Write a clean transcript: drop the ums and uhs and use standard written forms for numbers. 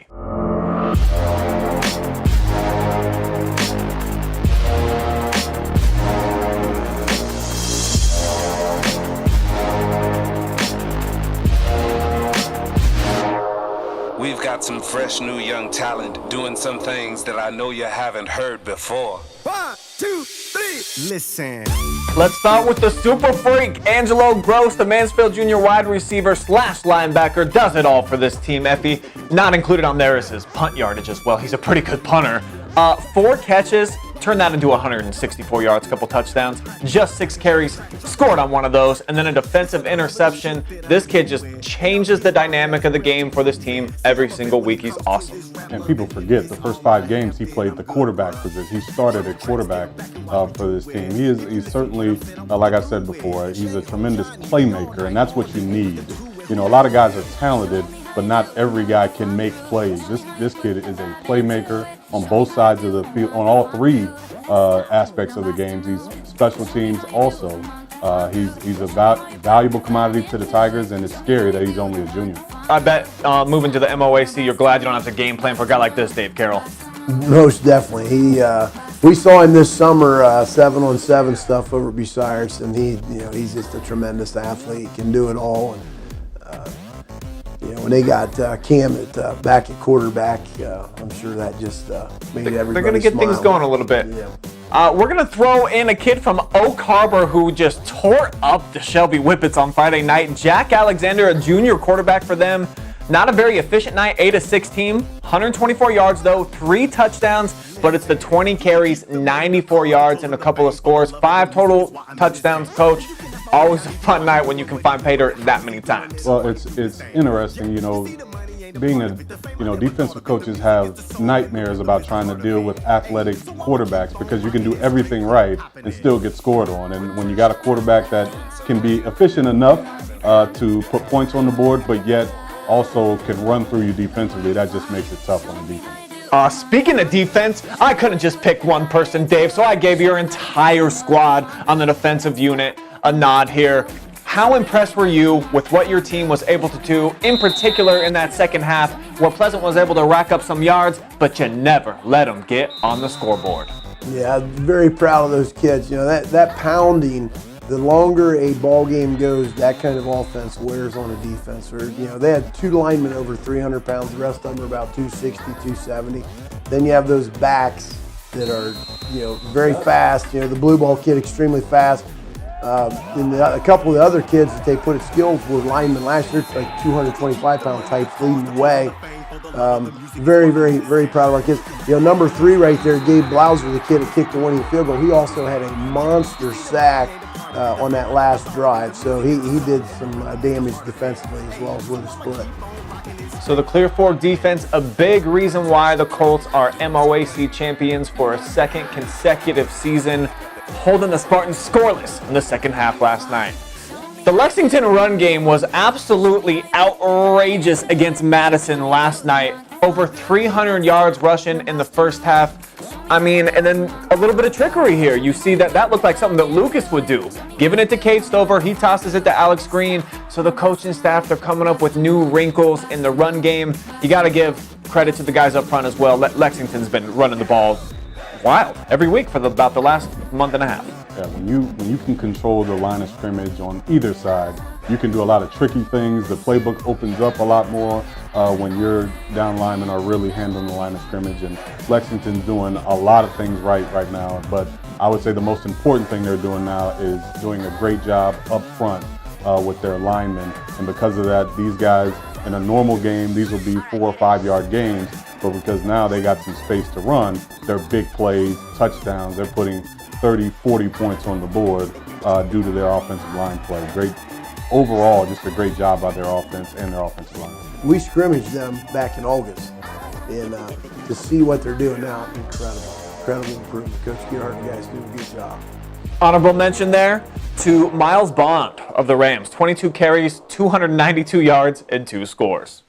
Effie. We've got some fresh new young talent doing some things that I know you haven't heard before. 1, 2, 3, listen. Let's start with the super freak. Angelo, Grose, the Mansfield junior wide receiver / linebacker, does it all for this team, Effie. Not included on there is his punt yardage as well. He's a pretty good punter. 4 catches, turned that into 164 yards, couple touchdowns, just 6 carries, scored on one of those, and then a defensive interception. This kid just changes the dynamic of the game for this team every single week. He's awesome. And people forget the first 5 games he played the quarterback position. He started at quarterback for this team. He's certainly, like I said before, he's a tremendous playmaker, and that's what you need. You know, a lot of guys are talented, but not every guy can make plays. This kid is a playmaker on both sides of the field, on all 3 aspects of the games. He's special teams also. He's a valuable commodity to the Tigers, and it's scary that he's only a junior. I bet moving to the MOAC, you're glad you don't have to game plan for a guy like this, Dave Carroll. Most definitely. We saw him this summer 7-on-7 stuff over at Bucyrus, and he's just a tremendous athlete. Can do it all. And, when they got Cam back at quarterback, I'm sure that just made everybody They're going to get smile. things going a little bit. Yeah. We're going to throw in a kid from Oak Harbor who just tore up the Shelby Whippets on Friday night. Jac Alexander, a junior quarterback for them. Not a very efficient night, 8-6 team. 124 yards though, 3 touchdowns, but it's the 20 carries, 94 yards, and a couple of scores. 5 total touchdowns, coach. Always a fun night when you can find Pater that many times. Well, it's interesting, being defensive coaches have nightmares about trying to deal with athletic quarterbacks because you can do everything right and still get scored on. And when you got a quarterback that can be efficient enough to put points on the board, but yet also can run through you defensively, that just makes it tough on the defense. Speaking of defense, I couldn't just pick one person, Dave, so I gave your entire squad on the defensive unit a nod here. How impressed were you with what your team was able to do, in particular in that second half, where Pleasant was able to rack up some yards, but you never let them get on the scoreboard? Yeah, very proud of those kids. That pounding, the longer a ball game goes, that kind of offense wears on a defense. They had 2 linemen over 300 pounds, the rest of them are about 260, 270. Then you have those backs that are, very fast. The blue ball kid, extremely fast. And a couple of the other kids that they put at skills were linemen last year, like 225-pound types leading the way. Very, very, very proud of our kids. Number 3 right there, Gabe Blauser, the kid that kicked the winning field goal. He also had a monster sack on that last drive. So he did some damage defensively as well as with a split. So the Clear Fork defense, a big reason why the Colts are MOAC champions for a second consecutive season, holding the Spartans scoreless in the second half last night. The Lexington Run Game was absolutely outrageous against Madison last night. Over 300 yards rushing in the first half. And then a little bit of trickery here. You see that looked like something that Lucas would do. Giving it to Cade Stover, he tosses it to Alex Green. So the coaching staff, they're coming up with new wrinkles in the run game. You got to give credit to the guys up front as well. Lexington's been running the ball wild every week for about the last month and a half. Yeah, when you can control the line of scrimmage on either side, you can do a lot of tricky things. The playbook opens up a lot more when your down linemen are really handling the line of scrimmage. And Lexington's doing a lot of things right now. But I would say the most important thing they're doing now is doing a great job up front with their linemen. And because of that, these guys, in a normal game, these will be 4 or 5 yard games. But because now they got some space to run, they're big plays, touchdowns. They're putting 30, 40 points on the board due to their offensive line play. Great, overall, just a great job by their offense and their offensive line. We scrimmaged them back in August, and to see what they're doing now, incredible improvement. Coach Gerhardt and the guys do a good job. Honorable mention there to Miles Bond of the Rams. 22 carries, 292 yards, and 2 scores.